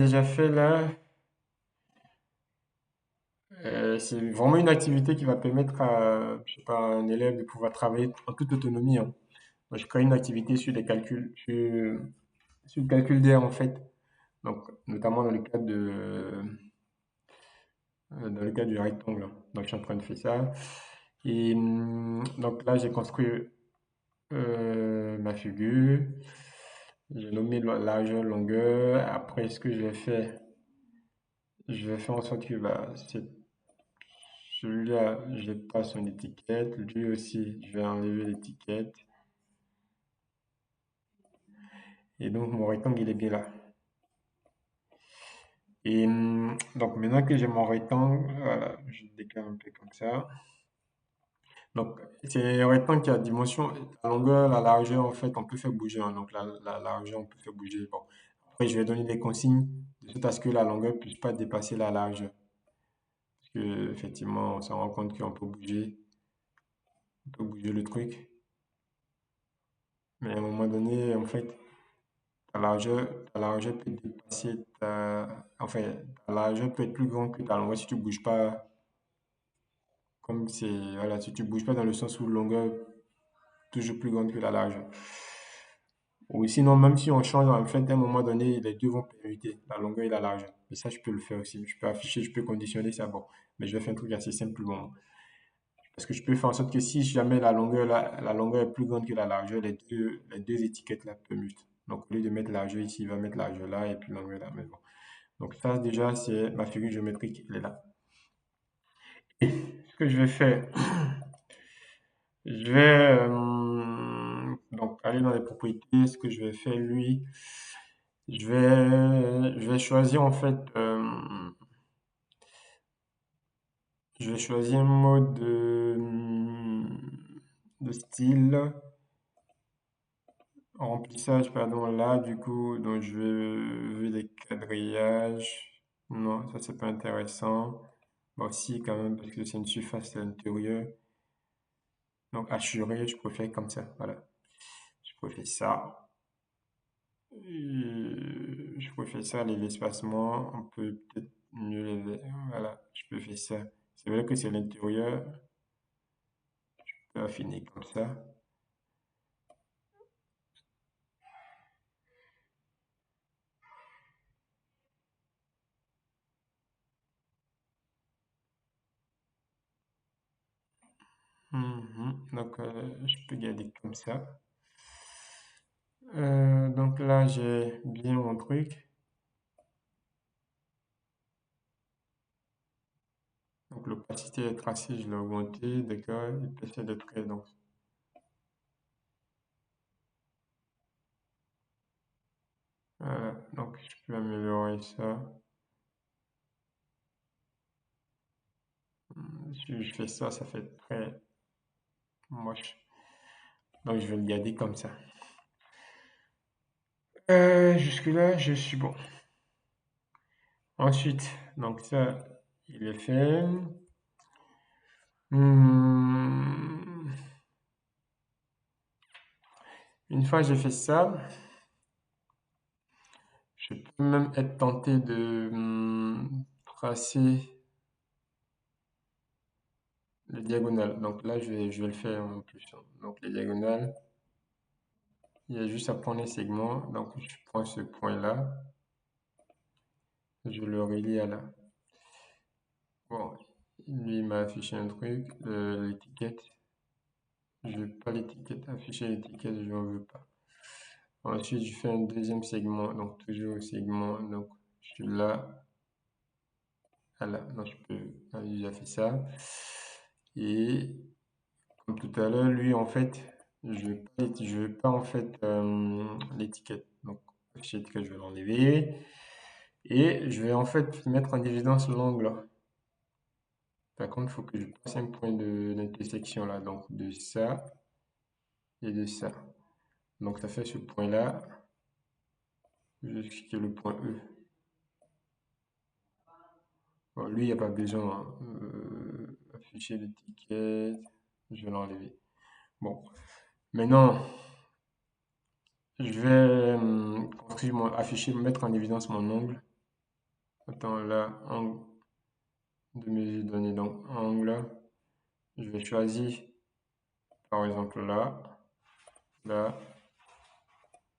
Déjà fait là, c'est vraiment une activité qui va permettre à, je sais pas, un élève de pouvoir travailler en toute autonomie, hein. Moi, je crée une activité sur des calculs, sur le calcul d'air en fait. Donc, notamment dans le cadre du rectangle, hein. Donc, je suis en train de faire ça. Et donc là, j'ai construit ma figure. J'ai nommé largeur, longueur. Après, ce que je vais faire en sorte que bah, celui-là, je passe son étiquette. Lui aussi, je vais enlever l'étiquette. Et donc, mon rectangle, il est bien là. Et donc, maintenant que j'ai mon rectangle, voilà, je le décale un peu comme ça. Donc, c'est un rectangle qui a dimension, la longueur, la largeur, en fait, on peut faire bouger, hein. Donc, la largeur, on peut faire bouger. Bon, après, je vais donner des consignes de sorte à ce que la longueur ne puisse pas dépasser la largeur. Parce que, effectivement, on se rend compte on peut bouger le truc. Mais à un moment donné, en fait, ta largeur peut dépasser enfin, ta largeur peut être plus grande que ta longueur si tu bouges pas voilà, si tu bouges pas dans le sens où longueur est toujours plus grande que la largeur. Ou sinon, même si on change, en fait, à un moment donné, les deux vont permuter, la longueur et la largeur. Mais ça, je peux le faire aussi. Je peux afficher, je peux conditionner ça. Bon, mais je vais faire un truc assez simple pour moi. Parce que je peux faire en sorte que si jamais la longueur est plus grande que la largeur, les deux étiquettes là permutent. Donc, au lieu de mettre largeur ici, il va mettre largeur là et puis longueur là. Mais bon. Donc, ça, déjà, c'est ma figure géométrique. Elle est là. Ce que je vais faire, je vais donc aller dans les propriétés. Ce que je vais faire, lui, je vais choisir en fait, je vais choisir un mode de style, remplissage, pardon, là, du coup, donc je veux des quadrillages. Non, ça c'est pas intéressant. Bon, si, quand même, parce que c'est une surface à l'intérieur. Donc, assuré, je préfère comme ça, voilà. Je préfère ça. Je préfère ça, les espacements, on peut peut-être mieux voilà, je peux faire ça. C'est vrai que c'est l'intérieur, je peux affiner comme ça. Donc, je peux garder comme ça. Donc là, j'ai bien mon truc. Donc, l'opacité est tracée, je l'ai augmentée, d'accord, l'épaisseur de trait, donc, voilà. Donc, je peux améliorer ça. Si je fais ça, ça fait très moche. Donc, je vais le garder comme ça. Jusque-là, je suis bon. Ensuite, donc ça, il est fait. Hmm, Une fois que j'ai fait ça, je peux même être tenté de tracer les diagonales. Donc là, je vais le faire en plus, hein. Donc les diagonales, il y a juste à prendre les segments. Donc je prends ce point-là, je le relie à là. Bon, lui, il m'a affiché un truc, l'étiquette. Je veux pas l'étiquette, afficher l'étiquette, je n'en veux pas. Ensuite, je fais un deuxième segment, donc toujours au segment, donc je suis là, là, donc je peux, j'ai déjà fait ça. Et comme tout à l'heure, lui, en fait, je veux pas en fait l'étiquette. Donc, afficher l'étiquette, je vais l'enlever. Et je vais en fait mettre en évidence l'angle. Par contre, il faut que je passe un point d'intersection là, donc de ça et de ça. Donc, ça fait ce point-là, jusqu'à le point E. Bon, lui, il n'y a pas besoin, hein. Afficher l'étiquette, je vais l'enlever. Bon, maintenant, je vais afficher, mettre en évidence mon ongle. Attends, là, angle de mesure donnée. Donc, angle, je vais choisir, par exemple, là, là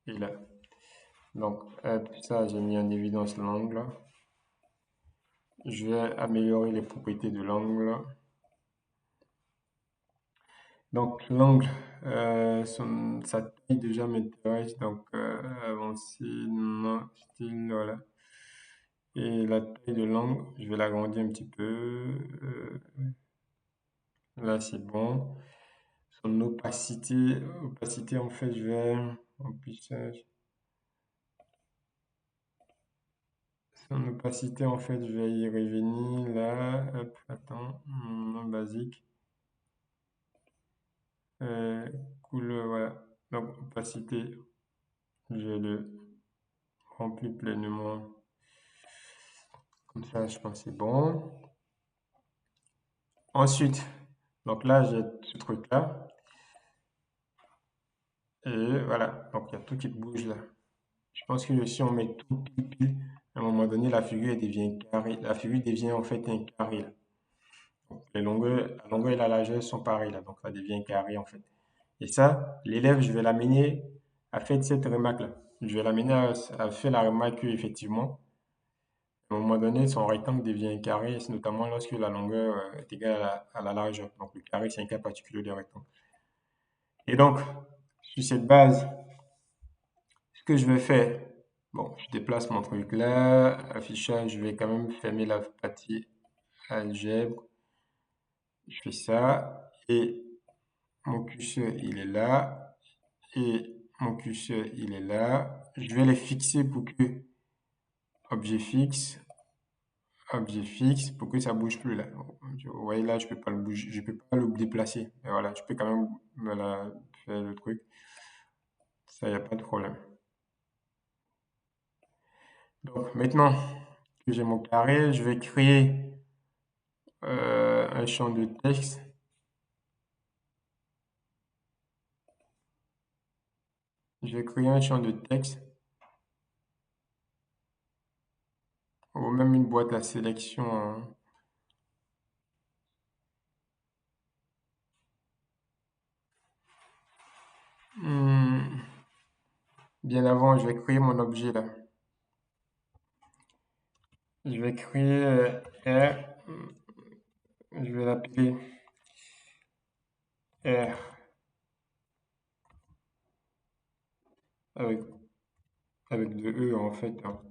et là. Donc, ça, j'ai mis en évidence l'angle. Je vais améliorer les propriétés de l'angle. Donc, l'angle, sa taille déjà m'intéresse. Donc, avancer, non, style, voilà. Et la taille de l'angle, je vais l'agrandir un petit peu. Là, c'est bon. Son opacité, en fait, je vais en puissance. Son opacité, en fait, je vais y revenir là. Hop, attends, en basique. Euh, couleur, voilà. Donc, opacité, je le remplis pleinement. Comme ça, je pense que c'est bon. Ensuite, donc là, j'ai ce truc-là. Et voilà, donc il y a tout qui bouge là. Je pense que si on met tout pile, à un moment donné, la figure elle devient carrée. La figure devient en fait un carré là. Donc, la longueur et la largeur sont pareilles là, donc ça devient carré en fait. Et ça, l'élève, je vais l'amener à faire cette remarque-là. Je vais l'amener à faire la remarque qu'effectivement, à un moment donné, son rectangle devient un carré, et c'est notamment lorsque la longueur est égale à la largeur. Donc le carré, c'est un cas particulier du rectangle. Et donc, sur cette base, ce que je vais faire, bon, je déplace mon truc là, affichage, je vais quand même fermer la partie algèbre. Je fais ça, et mon curseur, il est là, et mon curseur, il est là. Je vais les fixer pour que objet fixe, objet fixe, pour que ça bouge plus là. Vous voyez là, je peux pas le bouger, je peux pas le déplacer. Mais voilà, je peux quand même voilà, faire le truc. Ça, il n'y a pas de problème. Donc maintenant que j'ai mon carré, je vais créer un champ de texte. Je vais créer un champ de texte ou même une boîte à sélection, hein. Hmm, bien avant, je vais créer mon objet là. Je vais créer R, je vais l'appeler R avec, avec deux E en fait, hein.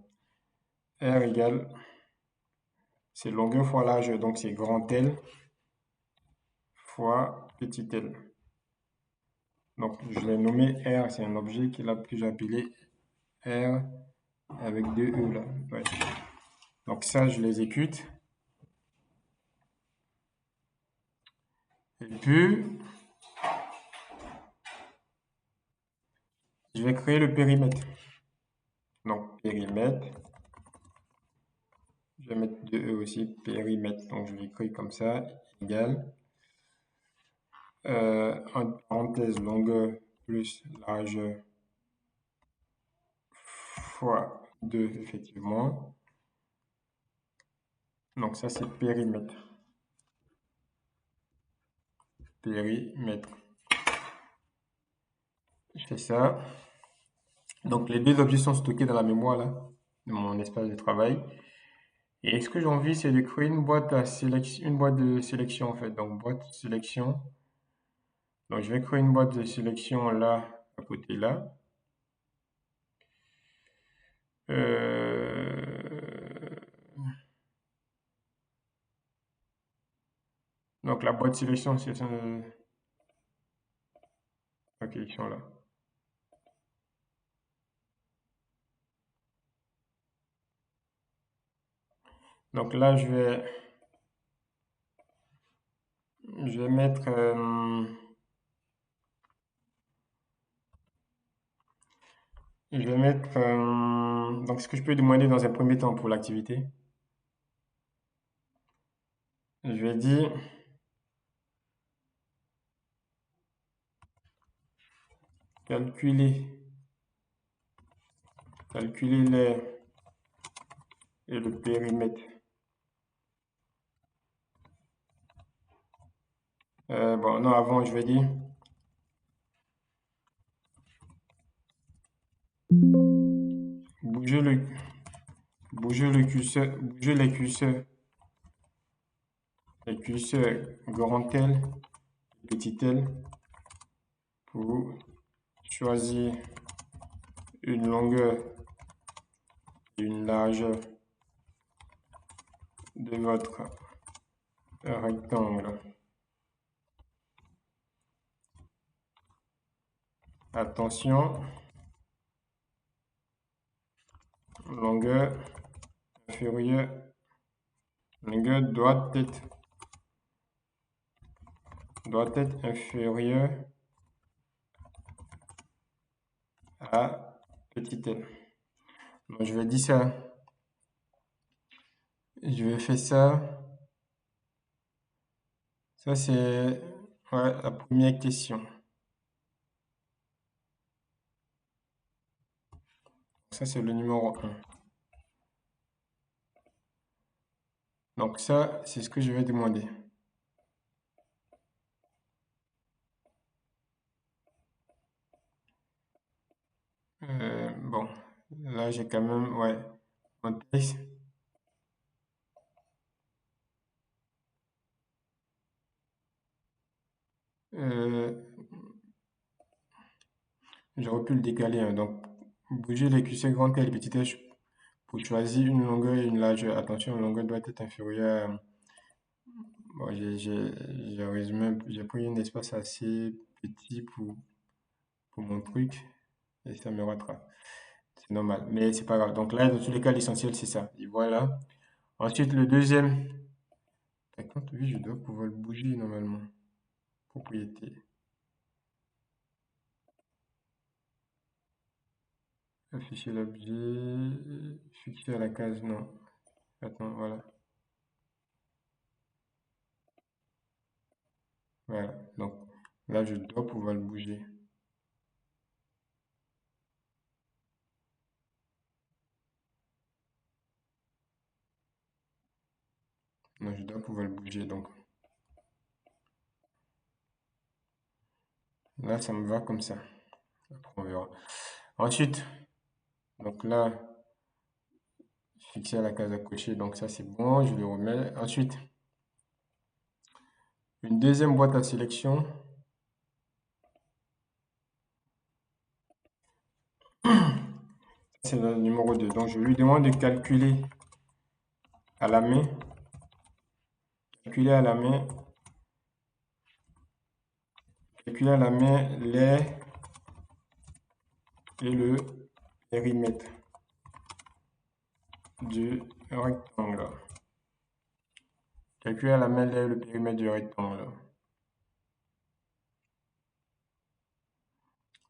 R égale, c'est longueur fois largeur, donc c'est grand L fois petit l. Donc je l'ai nommé R, c'est un objet que j'ai appelé R avec deux E là. Ouais. Donc ça, je l'exécute. Et puis, je vais créer le périmètre. Donc périmètre, je vais mettre deux E aussi, périmètre. Donc je l'écris comme ça, égal. En parenthèse, longueur plus largeur fois 2 effectivement. Donc ça, c'est périmètre. Périmètre. Je fais ça. Donc les deux objets sont stockés dans la mémoire là, de mon espace de travail. Et ce que j'ai envie, c'est de créer une boîte à sélection, une boîte de sélection en fait. Donc boîte sélection. Donc je vais créer une boîte de sélection là, à côté là. Euh, Donc la boîte sélection, c'est ça. Ok, ils sont là. Donc là, je vais mettre, donc ce que je peux demander dans un premier temps pour l'activité, je vais dire calculer, calculer et le périmètre. Bon, non, avant, je vais dire bouger le, bouger le curseur, bouger les curseurs grand L, petit l, pour choisir une longueur et une largeur de votre rectangle. Attention, longueur inférieure, longueur doit être inférieure à petit l. Donc, je vais dire ça. Je vais faire ça. Ça, c'est la première question. Ça, c'est le numéro 1. Donc, ça, c'est ce que je vais demander. Bon, là, j'ai quand même, mon texte. Euh, J'aurais pu le décaler, hein. Donc, bouger les curseurs grand L et petit h pour choisir une longueur et une largeur. Attention, la longueur doit être inférieure à... Bon, j'ai résumé, j'ai pris un espace assez petit pour mon truc et ça me rattrape. C'est normal, mais c'est pas grave. Donc là, dans tous les cas, l'essentiel, c'est ça. Et voilà. Ensuite, le deuxième. Par contre, oui, je dois pouvoir le bouger normalement. Propriété. Afficher l'objet. Fixer à la case, non. Attends, voilà. Voilà. Donc là, je dois pouvoir le bouger. Non, je dois pouvoir le bouger. Donc là, ça me va comme ça. Après, on verra. Ensuite, donc là, fixer à la case à cocher. Donc ça, c'est bon. Je le remets. Ensuite, une deuxième boîte à sélection. C'est le numéro 2. Donc, je lui demande de à la main, calculer à la main, calculer à la main l'air et le périmètre du rectangle. Calculer à la main l'air et le périmètre du rectangle.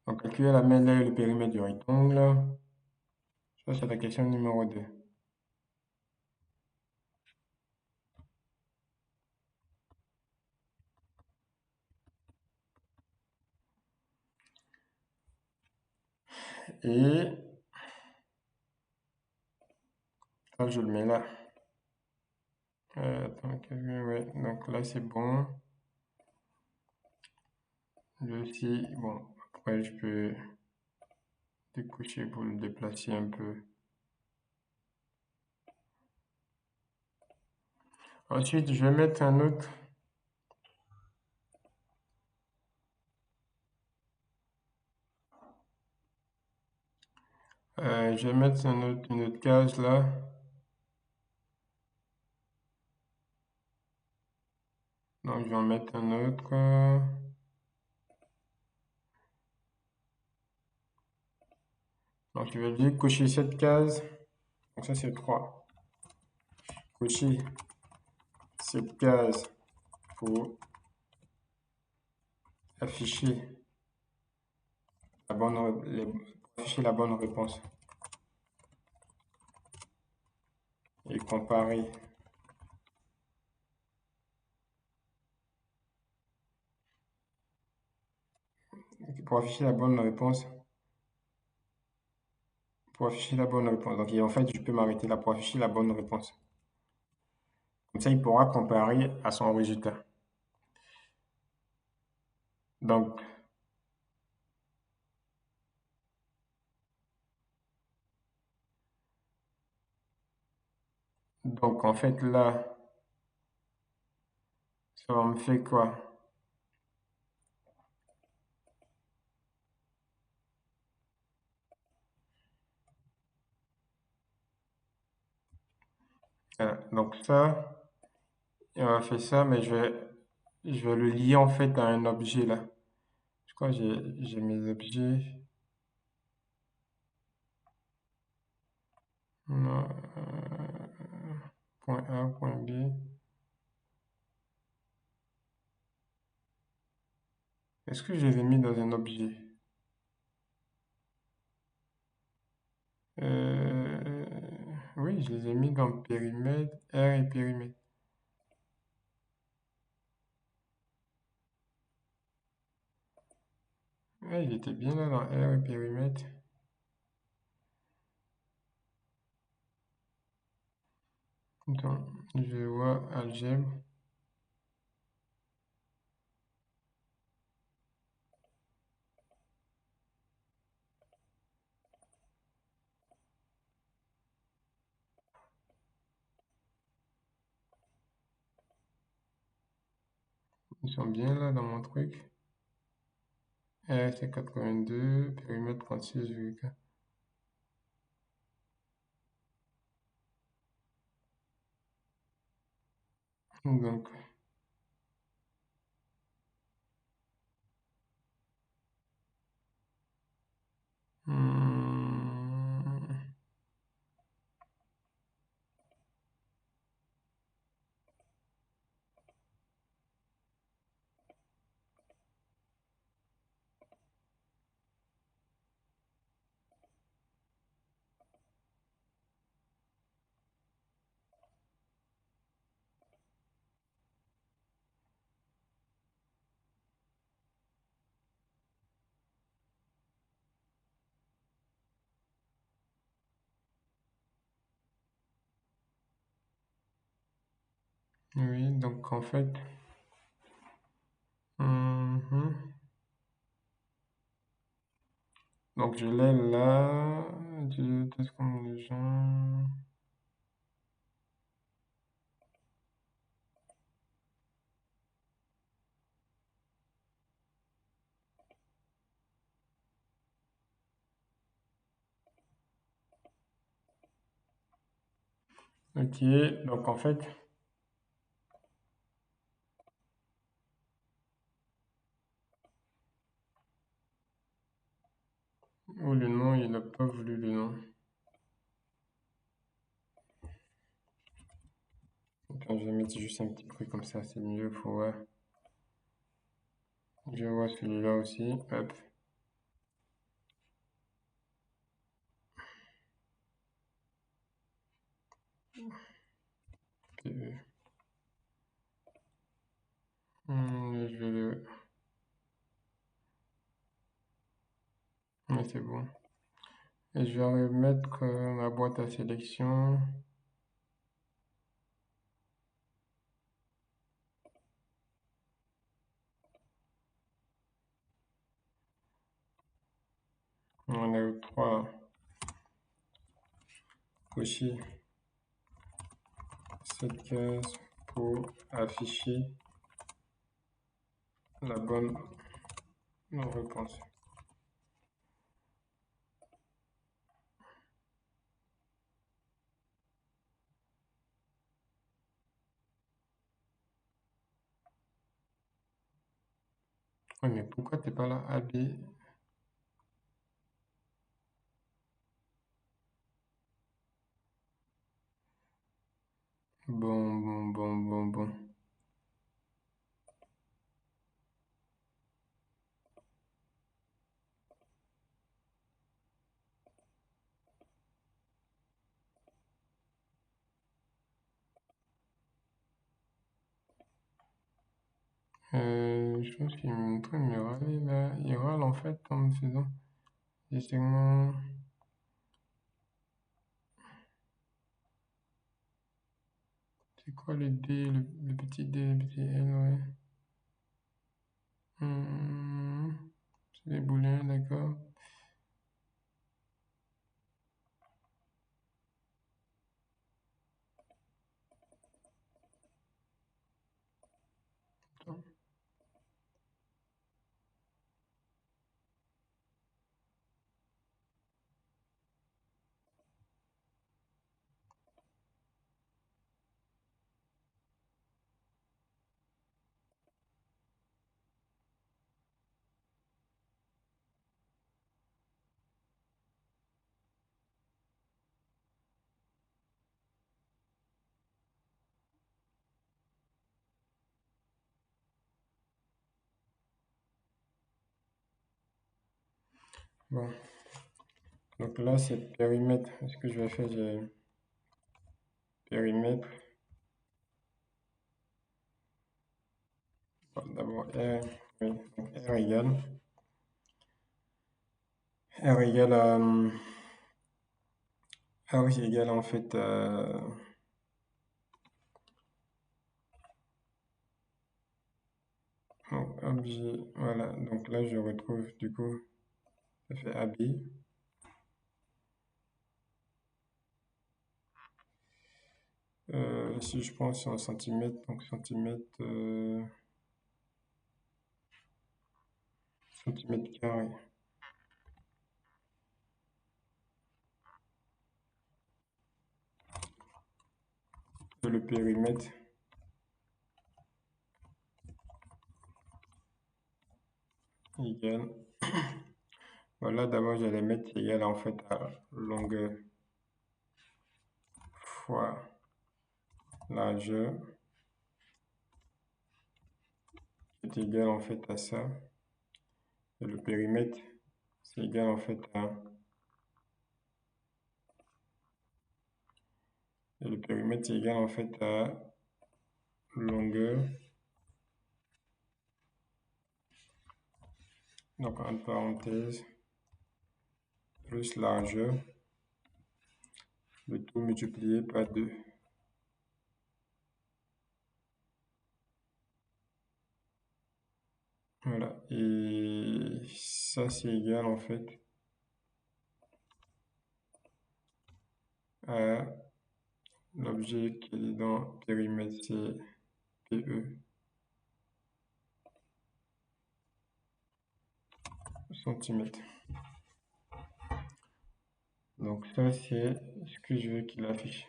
Donc, calculer à la main l'air et le périmètre du rectangle. Ça, c'est la question numéro 2. Et là, je le mets là. Attends, ouais. Donc là, c'est bon. Aussi, bon, après, je peux décocher pour le déplacer un peu. Ensuite, je vais mettre un autre. Je vais mettre une autre case là. Donc, je vais en mettre un autre. Donc, je vais dire cocher cette case. Donc, ça, c'est 3. Cocher cette case pour afficher pour afficher la bonne réponse et comparer. Pour afficher la bonne réponse, pour afficher la bonne réponse. Donc, en fait, je peux m'arrêter là pour afficher la bonne réponse. Comme ça, il pourra comparer à son résultat. Donc, en fait, là, ça me fait quoi? Voilà. Donc ça, on va faire ça, mais je vais le lier en fait à un objet là. Je crois que j'ai mes objets. Non, point A, point B. Est-ce que je les ai mis dans un objet? Euh, oui, je les ai mis dans périmètre, R et périmètre. Ouais, il était bien là dans R et périmètre. Attends, je vois algèbre. Ils sont bien là dans mon truc. R c'est 82, périmètre 36,4. Donc, hmm, oui, donc en fait, mhm. Donc je l'ai là. Je teste comme les gens. Ok, donc en fait, ou le nom, il n'a pas voulu le nom. Attends, je vais mettre juste un petit truc comme ça, c'est mieux pour voir. Je vois celui-là aussi. Hop. Euh, je vais le. Mais c'est bon. Et je vais remettre ma boîte à sélection. On a eu trois cocher cette case pour afficher la bonne réponse. Oui, mais pourquoi t'es pas là, AB? Bon. Je pense qu'il est en train de me râler là. Il râle en fait en me faisant des segments. C'est quoi le D, le petit D, le petit L, ouais. C'est des boulins, d'accord. Bon, donc là c'est périmètre. Ce que je vais faire, j'ai périmètre. Bon, d'abord R, oui, donc R égale. R égale à. R égale en fait donc, objet, voilà, donc là je retrouve du coup, ça fait AB. Si je prends sur un centimètre, donc centimètre, centimètre carré. Et le périmètre égale. Voilà, d'abord j'allais mettre égal en fait à longueur fois largeur est égal en fait à ça. Et le périmètre, c'est égal en fait à. Et le périmètre, c'est égal en fait à longueur. Donc, entre parenthèses, plus largeur, le tout multiplié par 2. Voilà. Et ça, c'est égal en fait à l'objet qui est dans périmètre, c'est PE. Centimètres. Donc ça, c'est ce que je veux qu'il affiche.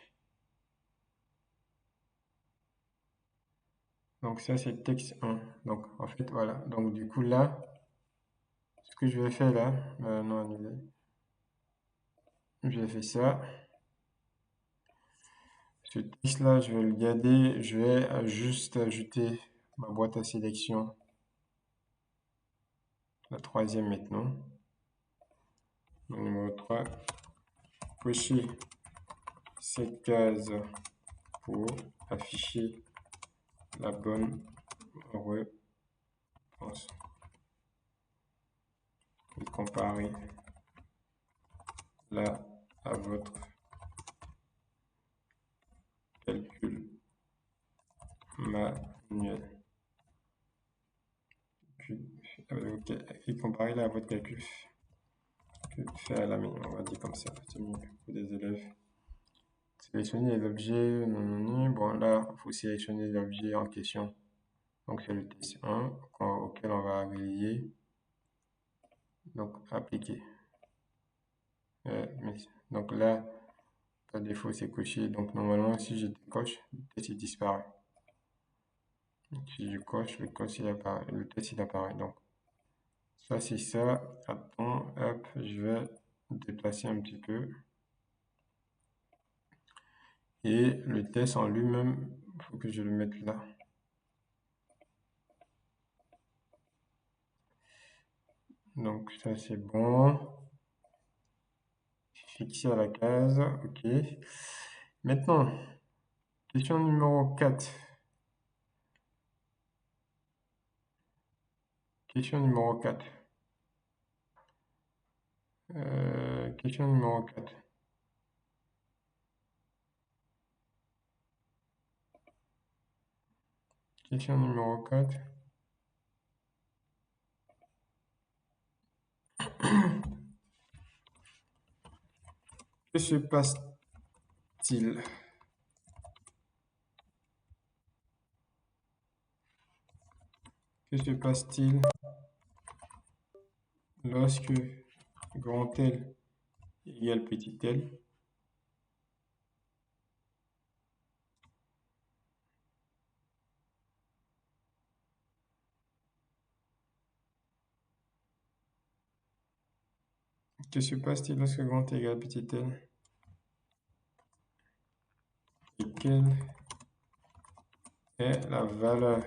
Donc ça, c'est texte 1. Donc en fait, voilà. Donc du coup, là, ce que je vais faire là, non, annuler. Je vais faire ça. Ce texte-là, je vais le garder. Je vais juste ajouter ma boîte à sélection. La troisième maintenant. Le numéro 3. Cocher cette case pour afficher la bonne réponse. Et comparer là à votre calcul manuel. Ok. Et comparer là à votre calcul fait à la main. On va dire comme ça. C'est mieux pour des élèves. Sélectionner les objets. Bon, là, il faut sélectionner l'objet en question. Donc, c'est le test 1 auquel on va relier. Donc, appliquer. Donc là, par défaut, c'est coché. Donc, normalement, si je décoche, le test il disparaît. Si je coche, le test il apparaît. Donc, ça, c'est ça. Attends, hop, je vais déplacer un petit peu. Et le test en lui-même, il faut que je le mette là. Donc, ça, c'est bon. Fixé à la case. OK. Maintenant, question numéro 4. Question numéro 4. Question numéro 4. Question numéro 4. Que se passe-t-il? Que se passe-t-il lorsque grand L égale petit l? Que se passe-t-il lorsque grand L égale petit l? Et quelle est la valeur?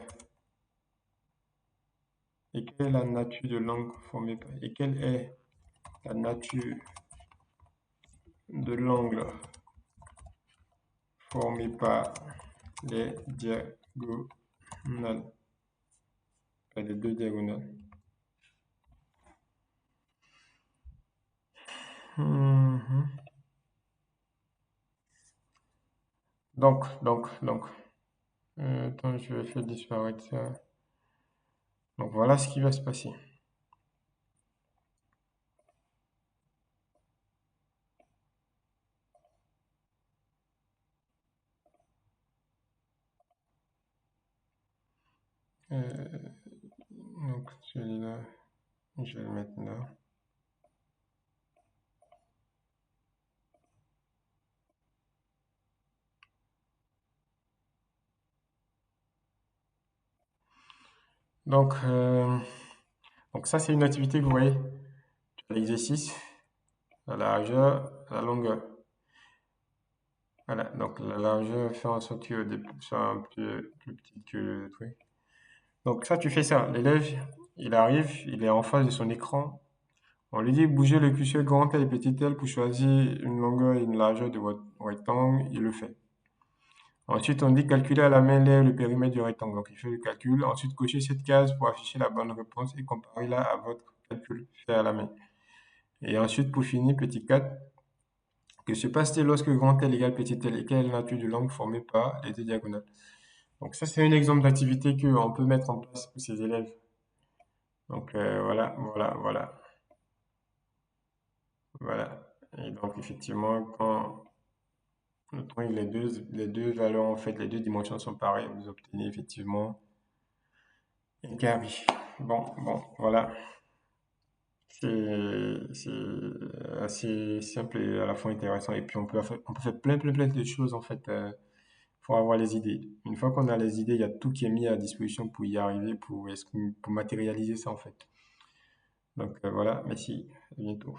Et quelle est la nature de l'angle formé par? Et quelle est la nature de l'angle formé par les diagonales? Les deux diagonales. Mhm. Donc, attends, je vais faire disparaître ça. Donc voilà ce qui va se passer. Euh, donc celui-là, je vais le mettre là. Donc, ça c'est une activité que vous voyez. Tu as l'exercice, la largeur, la longueur. Voilà, donc la largeur fait en sorte que le début soit un peu plus petit que le truc. Donc ça, tu fais ça. L'élève, il arrive, il est en face de son écran. On lui dit bouger le curseur grand L et petit l pour choisir une longueur et une largeur de votre rectangle. Il le fait. Ensuite, on dit calculer à la main le périmètre du rectangle. Donc, il fait le calcul. Ensuite, cochez cette case pour afficher la bonne réponse et comparez-la à votre calcul fait à la main. Et ensuite, pour finir, petit 4, que se passe-t-il lorsque grand L égale petit l et quelle est la nature du l'angle formé par les deux diagonales? Donc, ça, c'est un exemple d'activité qu'on peut mettre en place pour ces élèves. Donc, voilà. Et donc, effectivement, quand le triangle, les deux valeurs, en fait, les deux dimensions sont pareilles, vous obtenez effectivement un carré. Bon, voilà. C'est assez simple et à la fois intéressant. Et puis, on peut faire plein de choses, en fait, pour avoir les idées. Une fois qu'on a les idées, il y a tout qui est mis à disposition pour y arriver, pour matérialiser ça, en fait. Donc, voilà, merci. À bientôt.